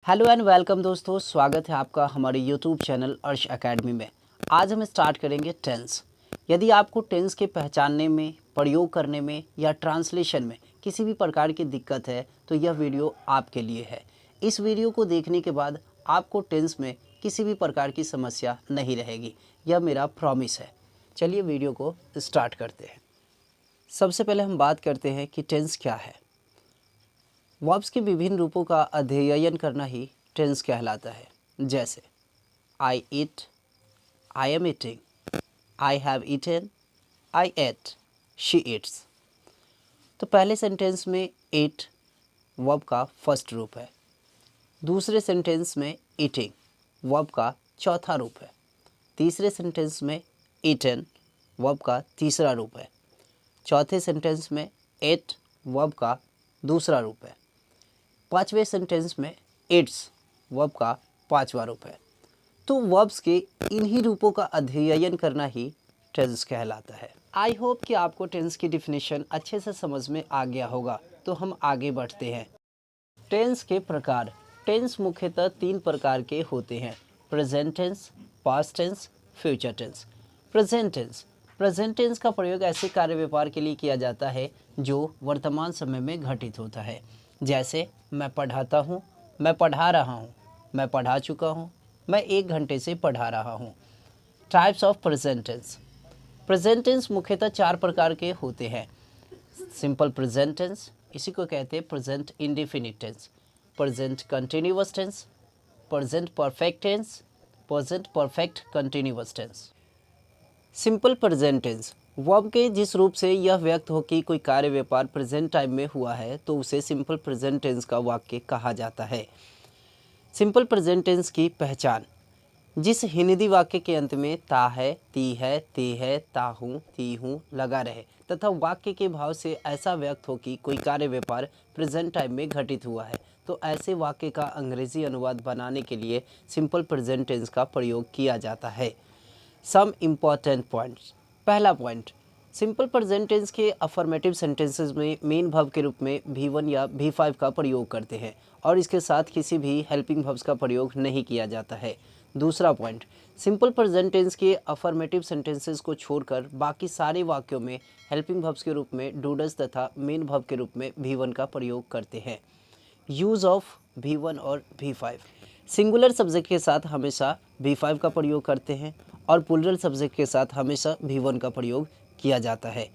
Hello and welcome दोस्तों, स्वागत है आपका हमारे यूट्यूब चैनल अर्श एकेडमी में। आज हम स्टार्ट करेंगे टेंस। यदि आपको टेंस के पहचानने में, प्रयोग करने में या ट्रांसलेशन में किसी भी प्रकार की दिक्कत है तो यह वीडियो आपके लिए है। इस वीडियो को देखने के बाद आपको टेंस में किसी भी प्रकार की समस्या नहीं रहेगी, यह मेरा प्रॉमिस है। चलिए वीडियो को स्टार्ट करते हैं। सबसे पहले हम बात करते हैं कि टेंस क्या है। वर्ब्स के विभिन्न रूपों का अध्ययन करना ही टेंस कहलाता है। जैसे I eat, I am eating, I have eaten, I ate, she eats. तो पहले सेंटेंस में ईट वर्ब का फर्स्ट रूप है। दूसरे सेंटेंस में ईटिंग वर्ब का चौथा रूप है। तीसरे सेंटेंस में ईटन वर्ब का तीसरा रूप है। चौथे सेंटेंस में एट वर्ब का दूसरा रूप है। पांचवें सेंटेंस में इट्स वर्ब का पांचवा रूप है। तो वर्ब्स के इन्हीं रूपों का अध्ययन करना ही टेंस कहलाता है। आई होप कि आपको टेंस की डिफिनेशन अच्छे से समझ में आ गया होगा। तो हम आगे बढ़ते हैं। टेंस के प्रकार। टेंस मुख्यतः 3 प्रकार के होते हैं: present tense, past tense, future tense. Present tense का प्रयोग ऐसे कार्य व्यापार के लिए किया जाता है जो वर्तमान समय में घटित होता है। जैसे मैं पढ़ाता हूँ, मैं पढ़ा रहा हूँ, मैं पढ़ा चुका हूँ, मैं 1 घंटे से पढ़ा रहा हूँ। Types of present tense. Present tense मुख्यतः 4 प्रकार के होते हैं: सिंपल प्रेजेंट टेंस, इसी को कहते हैं present indefinite tense, present continuous tense, present perfect tense, present perfect continuous tense. Simple present tense verb के जिस रूप से यह व्यक्त हो कि कोई कार्य व्यापार प्रेजेंट टाइम में हुआ है तो उसे सिंपल प्रेजेंट टेंस का वाक्य कहा जाता है। सिंपल प्रेजेंट टेंस की पहचान। जिस हिंदी वाक्य के अंत में ता है, ती है, ते है, ता हूँ, ती हूँ लगा रहे तथा वाक्य के भाव से ऐसा व्यक्त हो कि कोई कार्य व्यापार प्रेजेंट टाइम में घटित हुआ है, तो ऐसे वाक्य का अंग्रेजी अनुवाद बनाने के लिए सिंपल प्रेजेंट टेंस का प्रयोग किया जाता है। Some important points. पहला पॉइंट, सिंपल प्रेजेंट टेंस के अफर्मेटिव सेंटेंसेस में मेन वर्ब के रूप में V1 या V5 का प्रयोग करते हैं और इसके साथ किसी भी हेल्पिंग वर्ब्स का प्रयोग नहीं किया जाता है। दूसरा पॉइंट, सिंपल प्रेजेंट टेंस के अफर्मेटिव सेंटेंसेस को छोड़कर बाकी सारे वाक्यों में हेल्पिंग वर्ब्स के रूप में डूडस तथा मेन वर्ब के रूप में V1 का प्रयोग करते हैं। यूज़ ऑफ V1 और V5। सिंगुलर सब्जेक्ट के साथ हमेशा V5 का प्रयोग करते हैं और प्लूरल सब्जेक्ट के साथ हमेशा V1 का प्रयोग किया जाता है।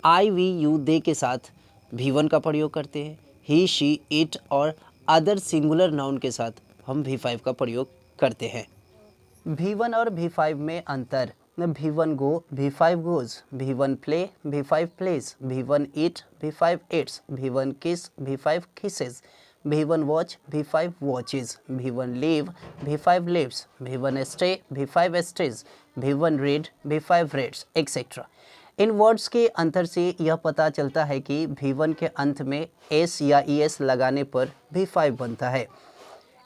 आई, वी, यू, दे के साथ V1 का प्रयोग करते हैं। ही, शी, इट और अदर सिंगुलर नाउन के साथ हम V5 का प्रयोग करते हैं। V1 और V5 में अंतर। V1 go, V5 goes, V1 play, V5 plays, V1 eat, V5 eats, V1 kiss, V5 kisses, V1 watch, V5 watches, V1 leave, V5 leaves, V1 stay, V5 stays, V1 read, V5 reads etcetera. इन words के अंतर से यह पता चलता है कि V1 के अंत में S या ES लगाने पर V5 बनता है।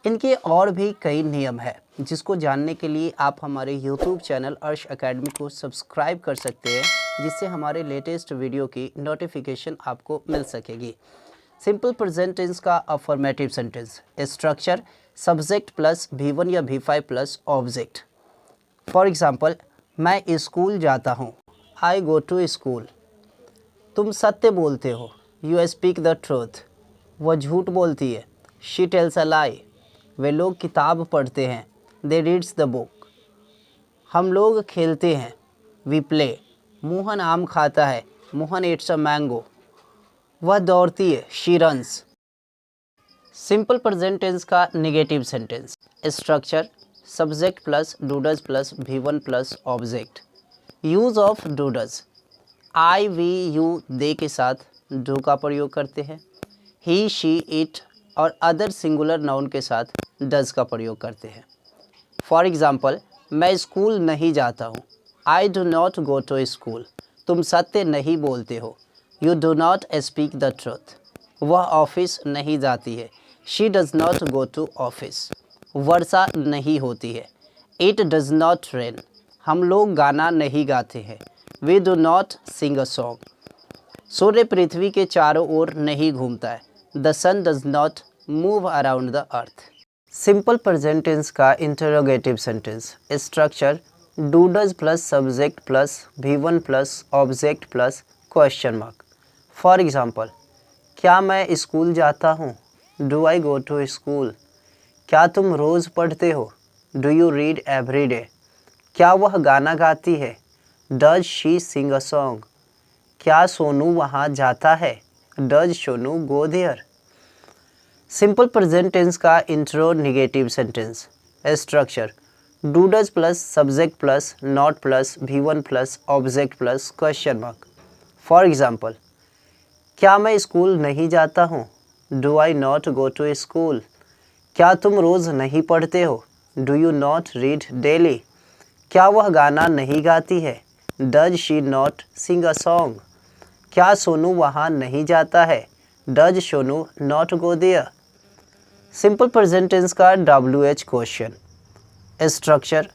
इनके और भी कई नियम है जिसको जानने के लिए आप हमारे YouTube चैनल अर्श एकेडमी को सब्सक्राइब कर सकते हैं, जिससे हमारे लेटेस्ट वीडियो की नोटिफिकेशन आपको मिल सकेगी। सिंपल प्रेजेंट टेंस का affirmative sentence. Structure: subject plus V1 या V5 plus object. For example, मैं स्कूल जाता हूँ, आई गो टू स्कूल। तुम सत्य बोलते हो, यू स्पीक द ट्रूथ। वह झूठ बोलती है, शी टेल्स अ लाई। वे लोग किताब पढ़ते हैं, दे रीड्स द बुक। हम लोग खेलते हैं, वी प्ले। मोहन आम खाता है, मोहन ईट्स अ मैंगो। वह दौड़ती है, she runs. Simple present tense का negative sentence. Structure: subject plus do does plus V1 plus object. Use of do does: I, we, you, they के साथ डू का प्रयोग करते हैं। ही, शी, इट और अदर सिंगुलर नाउन के साथ डज का प्रयोग करते हैं। फॉर एग्ज़ाम्पल, मैं स्कूल नहीं जाता हूँ, I do not go to school. तुम सत्य नहीं बोलते हो, you do not speak the truth. वह ऑफिस नहीं जाती है, she does not go to office. वर्षा नहीं होती है, इट डज नॉट रेन। हम लोग गाना नहीं गाते हैं, we do not sing a song. सूर्य पृथ्वी के चारों ओर नहीं घूमता है, the sun does not move around the earth. Simple present tense का interrogative sentence structure do does plus subject plus V1 plus object plus question mark. For example, क्या मैं स्कूल जाता हूँ? Do I go to school. क्या तुम रोज़ पढ़ते हो? Do you read every day. क्या वह गाना गाती है? Does she sing a song. क्या सोनू वहाँ जाता है? Does Sonu go there. Simple present tense का interrogative sentence structure do does plus subject plus not plus V1 plus object plus question mark. For example, क्या मैं स्कूल नहीं जाता हूँ? Do I not go to school. क्या तुम रोज़ नहीं पढ़ते हो? Do you not read daily. क्या वह गाना नहीं गाती है? Does she not sing a song. क्या सोनू वहाँ नहीं जाता है? Does Sonu not go there. Simple present tense का WH question structure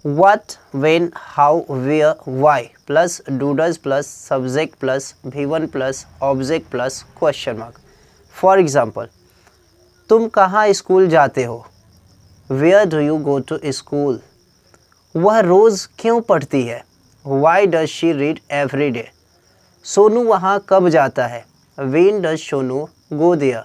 what, when, how, where, why plus do does plus subject plus V1 plus object plus question mark. For example, तुम कहाँ school जाते हो? Where do you go to school. वह रोज़ क्यों पढ़ती है? Why does she read every day. Sonu वहाँ कब जाता है? When does Sonu go there.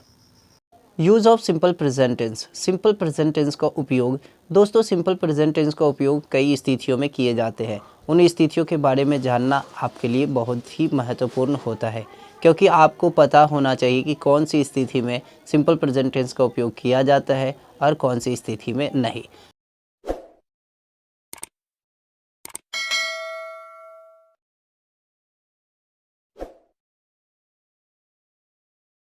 Use of simple present tense. Simple present tense का उपयोग दोस्तों सिंपल प्रेजेंट टेंस का उपयोग कई स्थितियों में किए जाते हैं। उन स्थितियों के बारे में जानना आपके लिए बहुत ही महत्वपूर्ण होता है, क्योंकि आपको पता होना चाहिए कि कौन सी स्थिति में सिंपल प्रेजेंट टेंस का उपयोग किया जाता है और कौन सी स्थिति में नहीं।